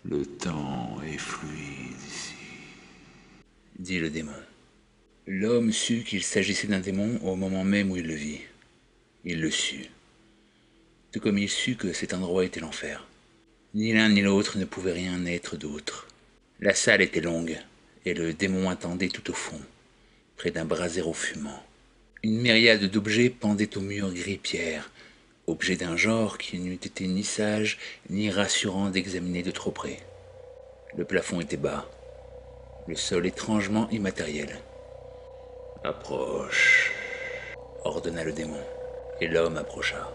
Le temps est fluide ici. Dit le démon. L'homme sut qu'il s'agissait d'un démon au moment même où il le vit. Il le sut. Tout comme il sut que cet endroit était l'enfer. Ni l'un ni l'autre ne pouvait rien être d'autre. La salle était longue, et le démon attendait tout au fond, près d'un brasero fumant. Une myriade d'objets pendaient au mur gris-pierre, objets d'un genre qui n'eût été ni sage ni rassurant d'examiner de trop près. Le plafond était bas, le sol étrangement immatériel. Approche, ordonna le démon, et l'homme approcha.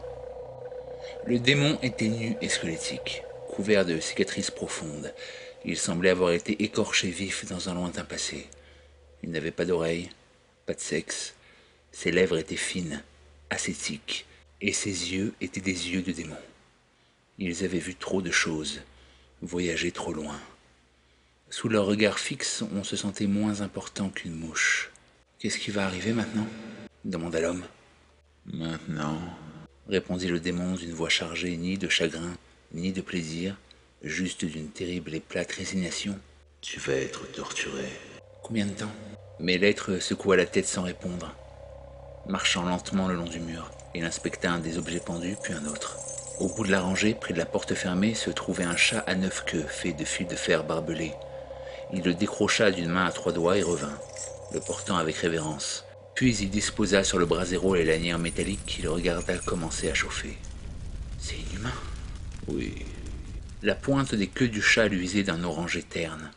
Le démon était nu et squelettique, couvert de cicatrices profondes. Il semblait avoir été écorché vif dans un lointain passé. Il n'avait pas d'oreilles, pas de sexe. Ses lèvres étaient fines, ascétiques, et ses yeux étaient des yeux de démon. Ils avaient vu trop de choses, voyagé trop loin. Sous leur regard fixe, on se sentait moins important qu'une mouche. « Qu'est-ce qui va arriver maintenant ?» demanda l'homme. « Maintenant, répondit le démon d'une voix chargée ni de chagrin, ni de plaisir, juste d'une terrible et plate résignation. Tu vas être torturé. Combien de temps? Mais l'être secoua la tête sans répondre. Marchant lentement le long du mur, il inspecta un des objets pendus, puis un autre. Au bout de la rangée, près de la porte fermée, se trouvait un chat à 9 queues, fait de fils de fer barbelés. Il le décrocha d'une main à 3 doigts et revint, le portant avec révérence. Puis il disposa sur le brasero les lanières métalliques qu'il regarda commencer à chauffer. C'est inhumain. Oui. La pointe des queues du chat luisait d'un orangé terne.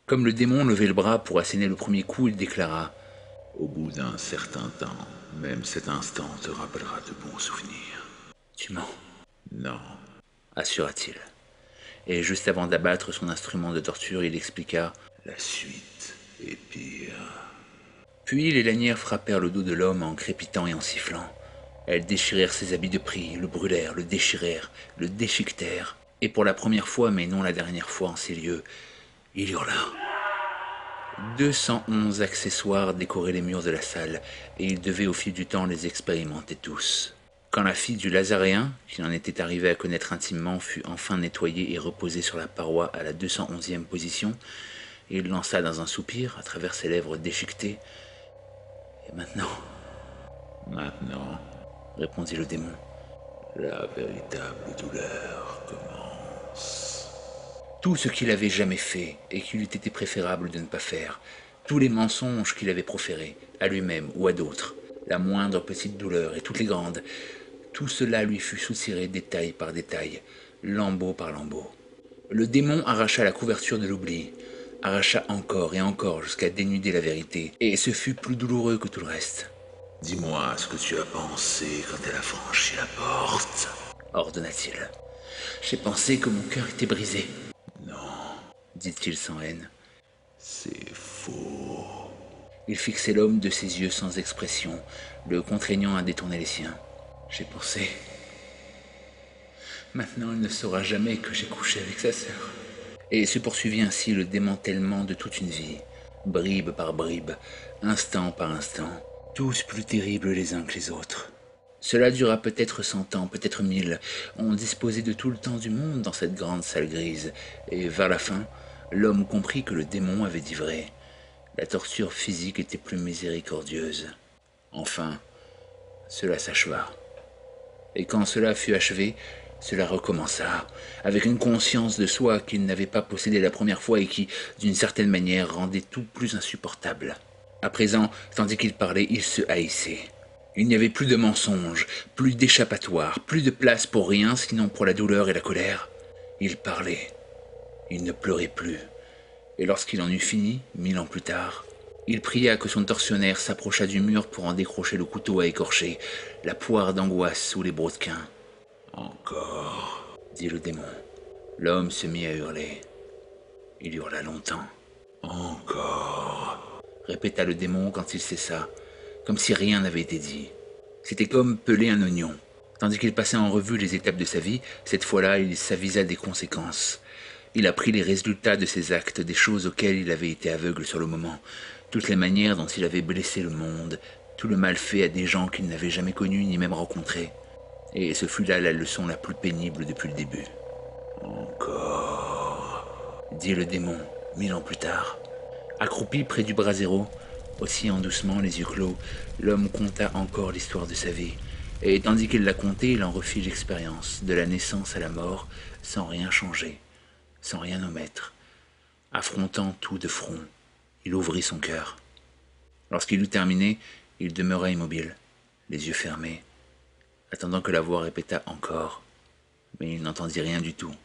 Comme le démon levait le bras pour asséner le premier coup, il déclara « Au bout d'un certain temps, même cet instant te rappellera de bons souvenirs. »« Tu mens. » Non. Assura-t-il. Et juste avant d'abattre son instrument de torture, il expliqua « La suite est pire. » Puis les lanières frappèrent le dos de l'homme en crépitant et en sifflant. Elles déchirèrent ses habits de prix, le brûlèrent, le déchirèrent, le déchiquetèrent. Et pour la première fois, mais non la dernière fois en ces lieux, il hurla. 211 accessoires décoraient les murs de la salle, et il devait au fil du temps les expérimenter tous. Quand la fille du Lazaréen, qui en était arrivée à connaître intimement, fut enfin nettoyée et reposée sur la paroi à la 211e position, il lança dans un soupir, à travers ses lèvres déchiquetées, « Et maintenant ?» Maintenant, répondit le démon. La véritable douleur commence. Tout ce qu'il avait jamais fait et qu'il eût été préférable de ne pas faire, tous les mensonges qu'il avait proférés, à lui-même ou à d'autres, la moindre petite douleur et toutes les grandes, tout cela lui fut soutiré détail par détail, lambeau par lambeau. Le démon arracha la couverture de l'oubli, arracha encore et encore jusqu'à dénuder la vérité, et ce fut plus douloureux que tout le reste. « Dis-moi ce que tu as pensé quand elle a franchi la porte, » ordonna-t-il. J'ai pensé que mon cœur était brisé. Non, dit-il sans haine. C'est faux. Il fixait l'homme de ses yeux sans expression, le contraignant à détourner les siens. J'ai pensé. Maintenant, il ne saura jamais que j'ai couché avec sa sœur. Et se poursuivit ainsi le démantèlement de toute une vie, bribe par bribe, instant par instant, tous plus terribles les uns que les autres. Cela dura peut-être 100 ans, peut-être 1000. On disposait de tout le temps du monde dans cette grande salle grise, et vers la fin, l'homme comprit que le démon avait dit vrai. La torture physique était plus miséricordieuse. Enfin, cela s'acheva. Et quand cela fut achevé, cela recommença, avec une conscience de soi qu'il n'avait pas possédée la première fois et qui, d'une certaine manière, rendait tout plus insupportable. À présent, tandis qu'il parlait, il se haïssait. Il n'y avait plus de mensonges, plus d'échappatoire, plus de place pour rien sinon pour la douleur et la colère. Il parlait. Il ne pleurait plus. Et lorsqu'il en eut fini, 1000 ans plus tard, il pria que son tortionnaire s'approchât du mur pour en décrocher le couteau à écorcher, la poire d'angoisse sous les brodequins. « Encore, » dit le démon. L'homme se mit à hurler. Il hurla longtemps. « Encore, » répéta le démon quand il cessa, comme si rien n'avait été dit. C'était comme peler un oignon. Tandis qu'il passait en revue les étapes de sa vie, cette fois-là, il s'avisa des conséquences. Il apprit les résultats de ses actes, des choses auxquelles il avait été aveugle sur le moment, toutes les manières dont il avait blessé le monde, tout le mal fait à des gens qu'il n'avait jamais connus ni même rencontrés. Et ce fut là la leçon la plus pénible depuis le début. encore. dit le démon, 1000 ans plus tard. Accroupi près du brasero, oscillant doucement, les yeux clos, l'homme conta encore l'histoire de sa vie. Et tandis qu'il la contait, il en refit l'expérience, de la naissance à la mort, sans rien changer, sans rien omettre. Affrontant tout de front, il ouvrit son cœur. Lorsqu'il eut terminé, il demeura immobile, les yeux fermés, attendant que la voix répétât encore, mais il n'entendit rien du tout.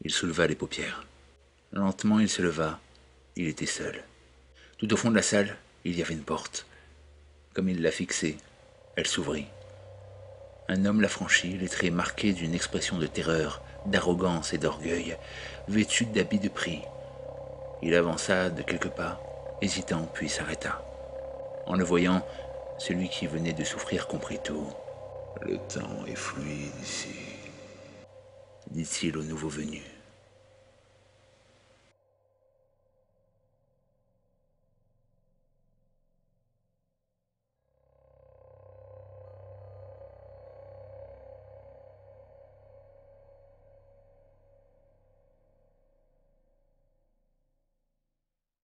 Il souleva les paupières. Lentement, il se leva. Il était seul. Tout au fond de la salle, il y avait une porte. Comme il la fixait, elle s'ouvrit. Un homme la franchit, les traits marqués d'une expression de terreur, d'arrogance et d'orgueil, vêtu d'habits de prix. Il avança de quelques pas, hésitant, puis s'arrêta. En le voyant, celui qui venait de souffrir comprit tout. Le temps est fluide ici, Dit-il au nouveau venu.